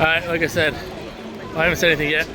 Alright, like I said, I haven't said anything yet.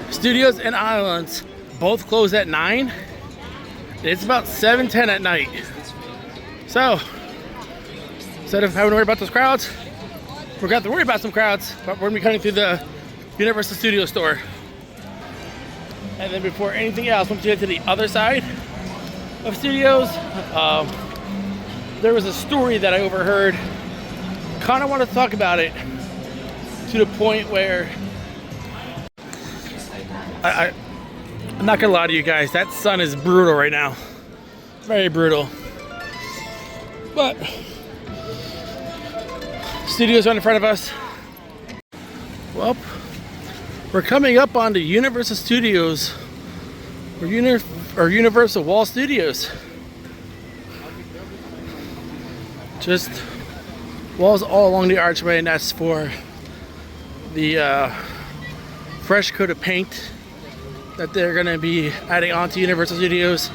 Studios and Islands both close at 9. It's about 7:10 at night. So, instead of having to worry about those crowds, we're going to have to worry about some crowds, but we're going to be coming through the Universal Studios store. And then before anything else, once you get to the other side of Studios, there was a story that I overheard. Kind of want to talk about it to the point where I'm not gonna lie to you guys, that sun is brutal right now. Very brutal. But Studios right in front of us. Well, we're coming up on the Universal Studios or Universal Wall Studios. Just walls all along the archway, and that's for the fresh coat of paint that they're going to be adding onto Universal Studios.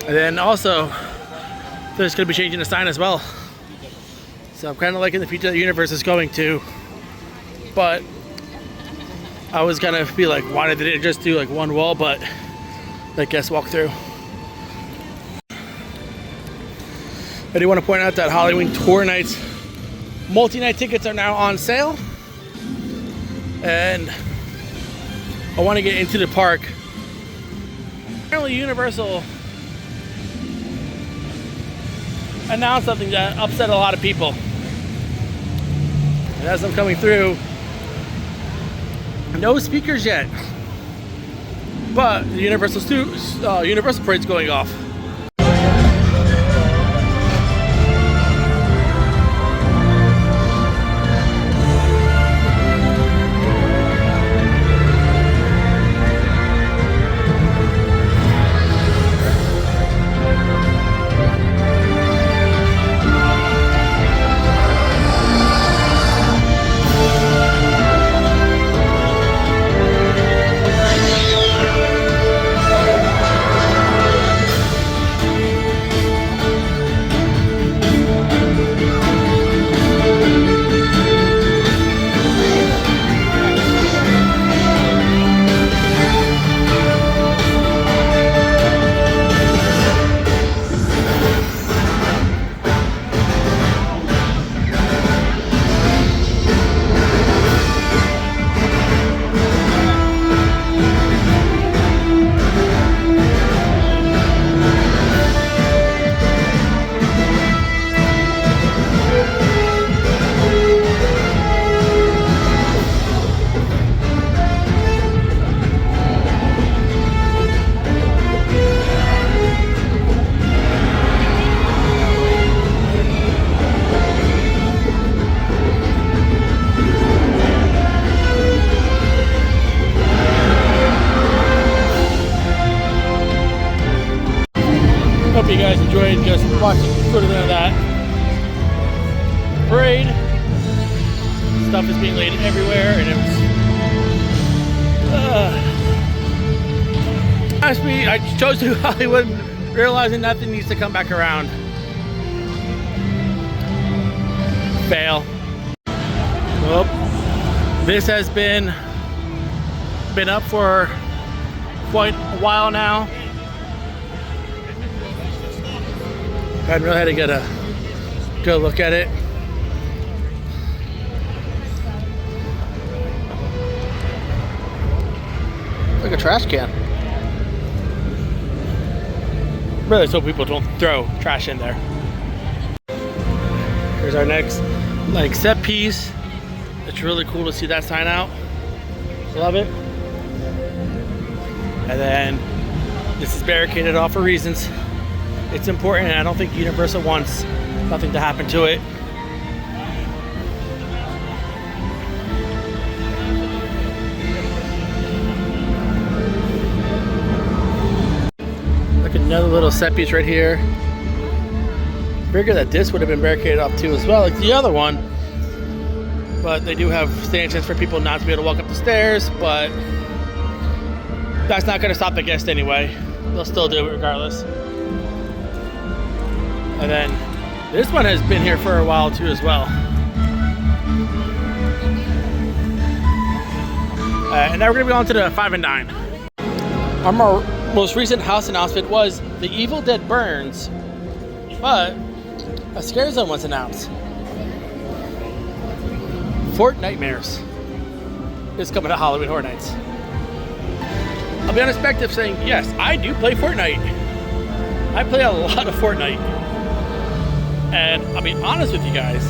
And then also there's going to be changing the sign as well. So I'm kind of liking the future that Universe is going to, but I was gonna be like, why did they just do like one wall? But let guests walk through. I do want to point out that Halloween Tour Nights multi-night tickets are now on sale, and I want to get into the park. Apparently Universal announced something that upset a lot of people, and as I'm coming through, no speakers yet, but the Universal Parade's going off. Hope you guys enjoyed just watching sort of that parade. Stuff is being laid everywhere, and it was honestly, I chose to do Hollywood realizing nothing needs to come back around. Fail. Well, this has been up for quite a while now. I really had to get a good look at it. It's like a trash can. Really, so people don't throw trash in there. Here's our next like set piece. It's really cool to see that sign out. Love it. And then this is barricaded off for reasons. It's important, and I don't think Universal wants nothing to happen to it. Like another little set piece right here. Figure that this would have been barricaded off too as well, like the other one. But they do have stanchions for people not to be able to walk up the stairs, but that's not going to stop the guests anyway. They'll still do it regardless. And then this one has been here for a while too as well. And now we're gonna be on to the 5 and Dine. Our most recent house announcement was the Evil Dead Burns, but a Scare Zone was announced. Fort Nightmares is coming to Halloween Horror Nights. I'll be honest back to saying, yes, I do play Fortnite. I play a lot of Fortnite. And I'll be honest with you guys,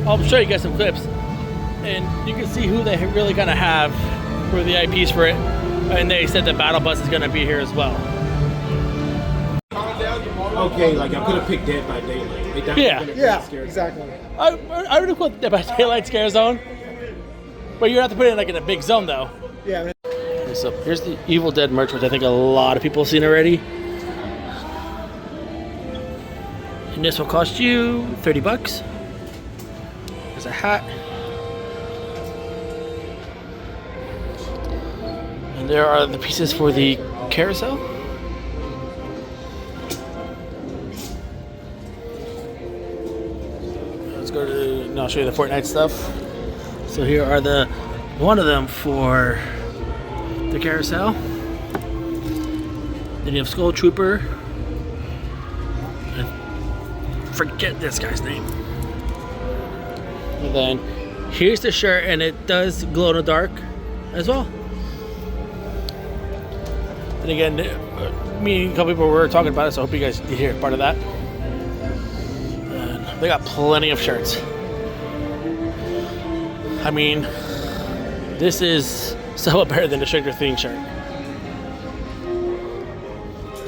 I'll show you guys some clips and you can see who they really gonna have for the IPs for it. And they said the Battle Bus is gonna be here as well. Okay, like I could have picked Dead by Daylight. Yeah, exactly. I would have put Dead by Daylight Scare Zone, but you have to put it like in a big zone though. Yeah. So here's the Evil Dead merch, which I think a lot of people have seen already. And this will cost you $30. There's a hat. And there are the pieces for the carousel. Let's go to, and I'll show you the Fortnite stuff. So here are one of them for the carousel. Then you have Skull Trooper. And forget this guy's name. And then here's the shirt, and it does glow in the dark as well. And again, me and a couple people were talking about it, so I hope you guys did hear part of that. And they got plenty of shirts. I mean, this is somewhat better than the Stranger Things shirt.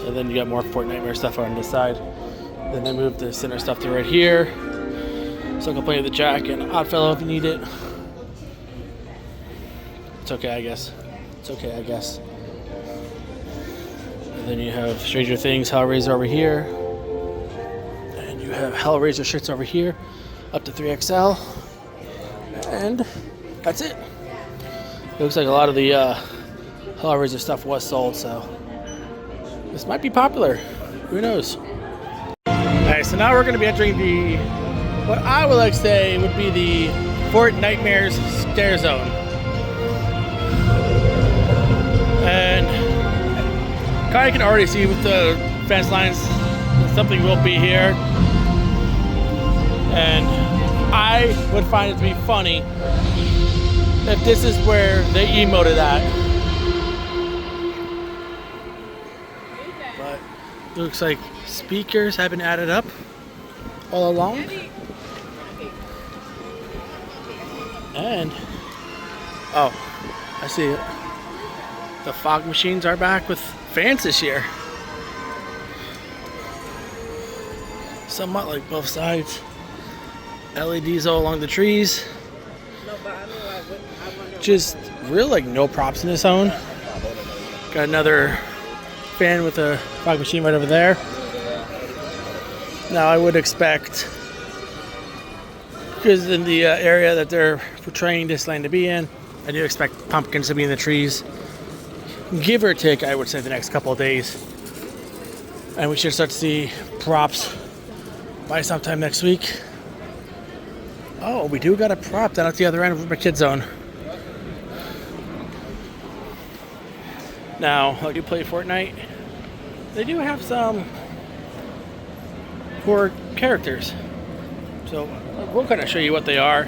And then you got more Fortnite stuff on this side. Then they moved the center stuff to right here. So I can play with the Jack and Oddfellow if you need it. It's okay, I guess. It's okay, I guess. And then you have Stranger Things, Hellraiser over here. And you have Hellraiser shirts over here, up to 3XL. And that's it. It looks like a lot of the Hellraiser stuff was sold, so this might be popular. Who knows? Alright, so now we're going to be entering what I would like to say would be the Fort Nightmares Scare Zone. And kind of can already see with the fence lines that something will be here. And I would find it to be funny if this is where they emoted at. But it looks like speakers have been added up all along. And, oh, I see it. The fog machines are back with fans this year. Somewhat like both sides. LEDs all along the trees. Just real like no props in this zone. Got another fan with a fog machine right over there. Now I would expect, because in the area that they're portraying this land to be in, I do expect pumpkins to be in the trees. Give or take, I would say the next couple of days. And we should start to see props by sometime next week. Oh, we do got a prop down at the other end of my kid zone. Now, I do play Fortnite. They do have some horror characters. So, we'll kind of show you what they are.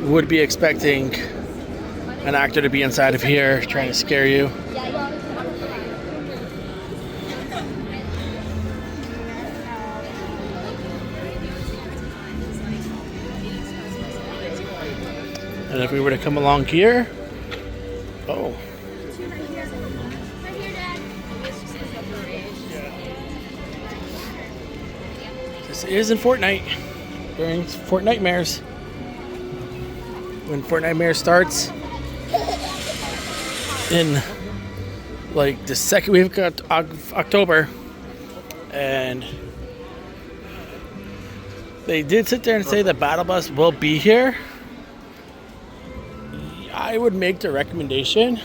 Would be expecting an actor to be inside of here trying to scare you. And if we were to come along here, oh. This is in Fortnite, during Fortnitemares. When Fortnitemares starts in like the second week of October, and they did sit there and say the battle bus will be here. I would make the recommendation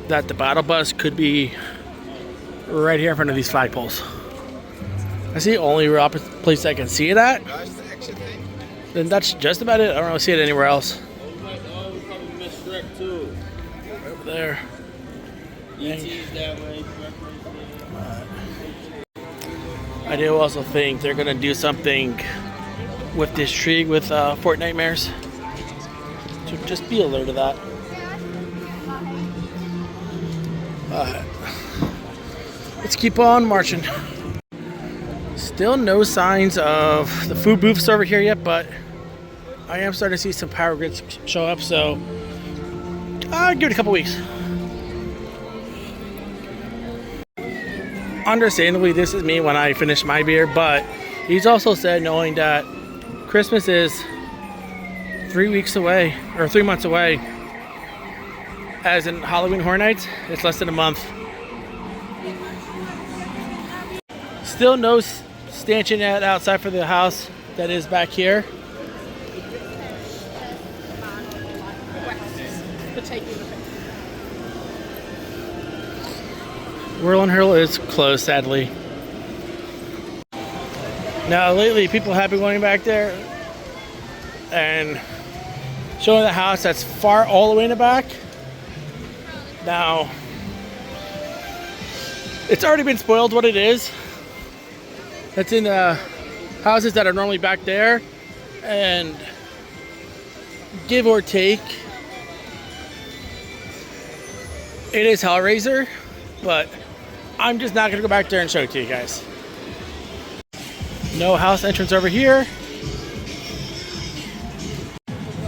that the battle bus could be right here in front of these flagpoles. That's the only real place I can see it at. Then that's just about it. I don't really see it anywhere else. Over there. I do also think they're gonna do something with this tree with Fortnitemares. So just be alert of that. Let's keep on marching. Still no signs of the food booths over here yet, but I am starting to see some power grids show up, so I'll give it a couple weeks. Understandably, this is me when I finish my beer, but he's also said, knowing that Christmas is 3 weeks away, or 3 months away, as in Halloween Horror Nights, it's less than a month. Still no stanchion yet outside for the house that is back here. Whirl and Hurl is closed, sadly. Now, lately, people have been going back there and showing the house that's far all the way in the back. Now, it's already been spoiled what it is. It's in the houses that are normally back there, and give or take, it is Hellraiser, but I'm just not going to go back there and show it to you guys. No house entrance over here.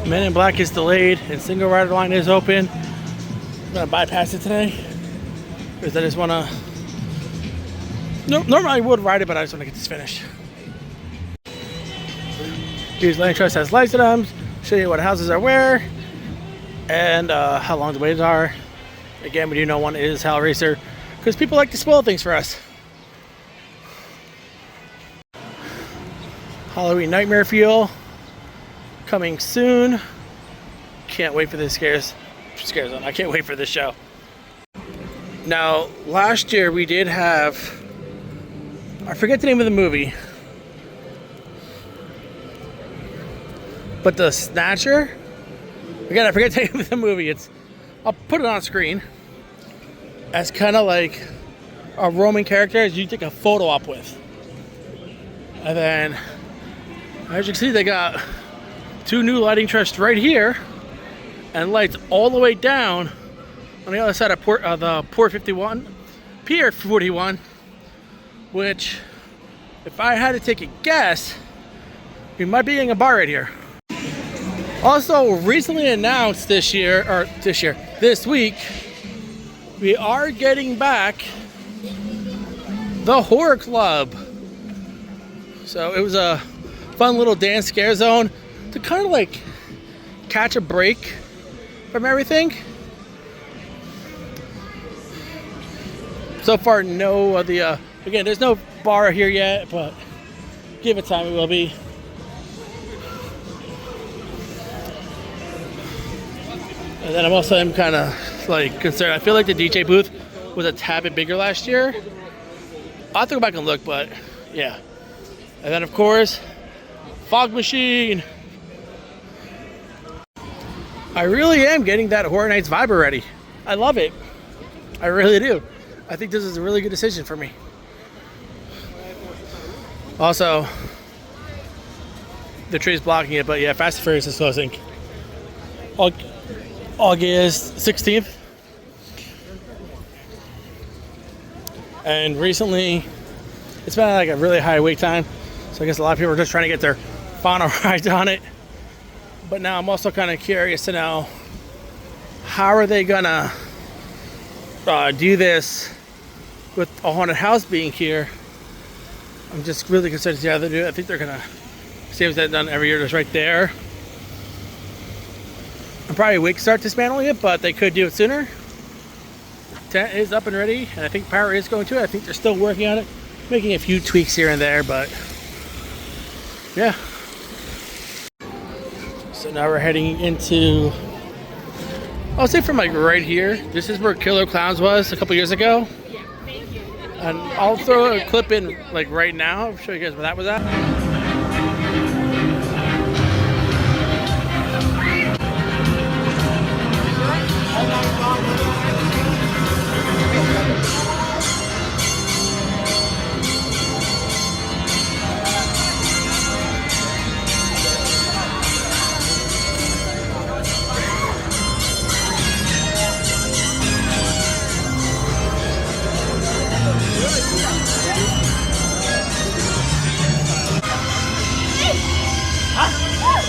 Men in Black is delayed and single rider line is open. I'm going to bypass it today because I just want to... No, normally I would ride it, but I just want to get this finished. Here's Land Trust has lights on them. Show you what houses are where and how long the waits are. Again, we do know one is Hellraiser because people like to spoil things for us. Halloween Nightmare Fuel coming soon. Can't wait for this scare zone. I can't wait for this show. Now, last year we did have, I forget the name of the movie, but the Snatcher. Again, I forget the name of the movie. I'll put it on screen. As kind of like a Roman character as you take a photo op with. And then, as you can see, they got 2 new lighting trusts right here and lights all the way down on the other side of Pier 41, which, if I had to take a guess, we might be getting a bar right here. Also, recently announced this week, we are getting back the Horror Club. So it was a fun little dance scare zone to kind of like catch a break from everything. So far, no of the, again, there's no bar here yet, but give it time, it will be. And then I'm also kind of like concerned. I feel like the DJ booth was a tad bit bigger last year. I'll have to go back and look, but yeah. And then of course, Fog Machine. I really am getting that Horror Nights vibe already. I love it. I really do. I think this is a really good decision for me. Also, the tree's blocking it, but yeah, Fast and Furious is closing. August 16th. And recently, it's been like a really high wait time. So I guess a lot of people are just trying to get their final rides on it. But now I'm also kind of curious to know, how are they gonna do this with a haunted house being here? I'm just really concerned to see how they do it. I think they're gonna, same as they've done every year, just right there. I'm probably a week to start dismantling it, but they could do it sooner. Tent is up and ready, and I think power is going to it. I think they're still working on it, making a few tweaks here and there, but yeah. So now we're heading into, I'll say from like right here. This is where Killer Clowns was a couple years ago. And I'll throw a clip in like right now. I'll show you guys where that was at.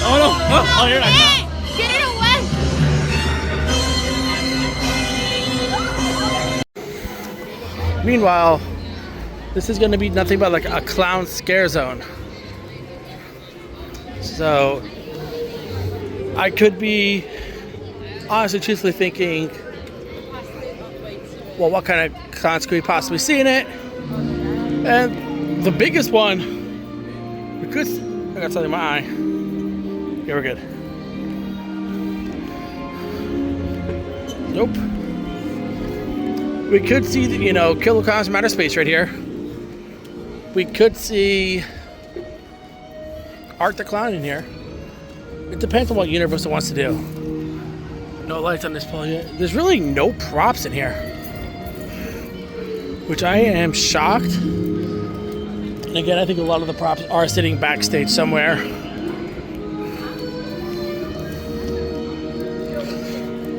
Oh no! Oh, you're not. Hey, get it away! Meanwhile, this is going to be nothing but like a clown scare zone. So I could be honestly, truthfully thinking, well, what kind of clowns could we possibly see in it? And the biggest one, we could. I got something in my eye. Yeah, we're good. Nope. We could see, Killer Clowns from Outer Space right here. We could see Art the Clown in here. It depends on what Universal wants to do. No lights on this pole yet. There's really no props in here, which I am shocked. And again, I think a lot of the props are sitting backstage somewhere.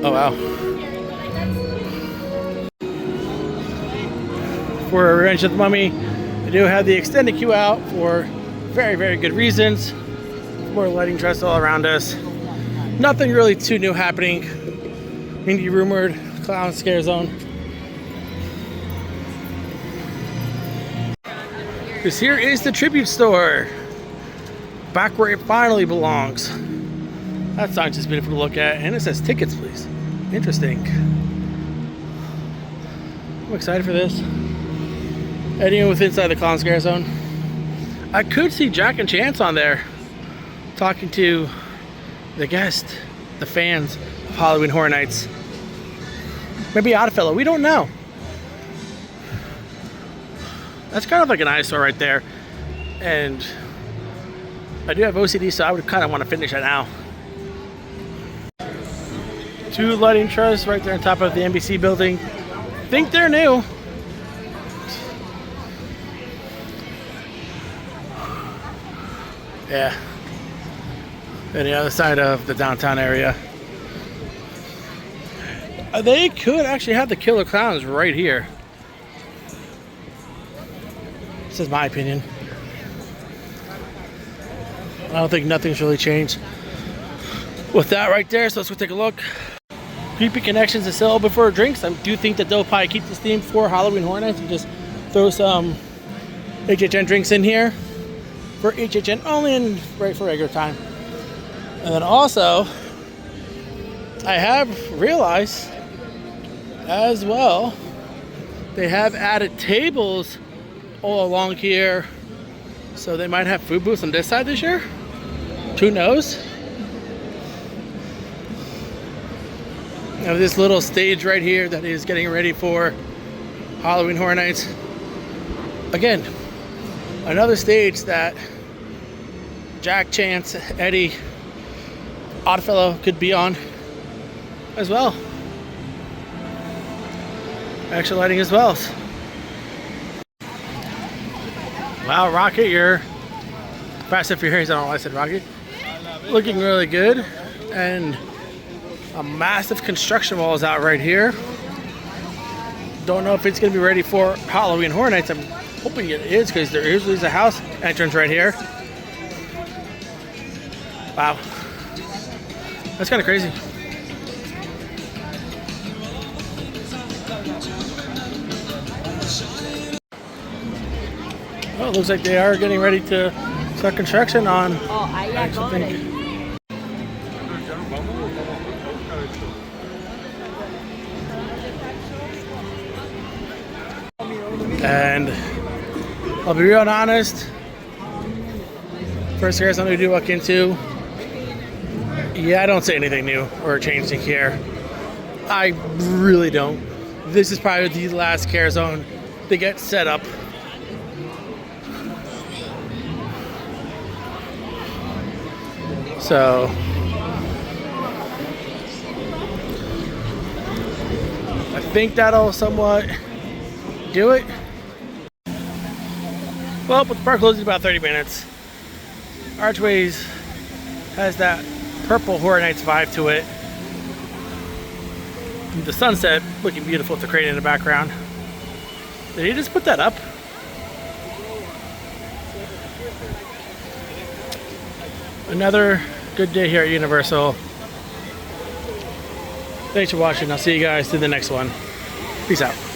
Oh wow. For Revenge of the Mummy, I do have the extended queue out for very, very good reasons. More lighting truss all around us. Nothing really too new happening. Indie rumored clown scare zone. This here is the tribute store. Back where it finally belongs. That sign's just beautiful to look at, and it says tickets, please. Interesting. I'm excited for this. Heading with inside the clown scare zone. I could see Jack and Chance on there talking to the guest, the fans of Halloween Horror Nights. Maybe Oddfellow, we don't know. That's kind of like an eyesore right there. And I do have OCD, so I would kind of want to finish it now. Two lighting trusses right there on top of the NBC building. Think they're new. Yeah. And the other side of the downtown area. They could actually have the Killer Clowns right here. This is my opinion. I don't think nothing's really changed with that right there, so let's go take a look. Creepy Connections is still open for drinks. I do think that they'll probably keep this theme for Halloween Horror Nights and just throw some HHN drinks in here for HHN only and right for regular time. And then also, I have realized as well, they have added tables all along here. So they might have food booths on this side this year. Who knows? Now this little stage right here that is getting ready for Halloween Horror Nights. Again, another stage that Jack, Chance, Eddie, Oddfellow could be on as well. Extra lighting as well. Wow, Rocket, you're Fast and Furious. I don't know why I said Rocket. Looking really good. And a massive construction wall is out right here. Don't know if it's going to be ready for Halloween Horror Nights. I'm hoping it is because there usually is a house entrance right here. Wow. That's kind of crazy. Well, it looks like they are getting ready to start construction on something. And I'll be real honest, first Arizona we do walk into, yeah, I don't say anything new or changing here. I really don't. This is probably the last care zone to get set up. So I think that'll somewhat do it. Well, with the park closing in about 30 minutes, Archways has that purple Horror Nights vibe to it. The sunset looking beautiful with the crane in the background. Did he just put that up? Another good day here at Universal. Thanks for watching. I'll see you guys to the next one. Peace out.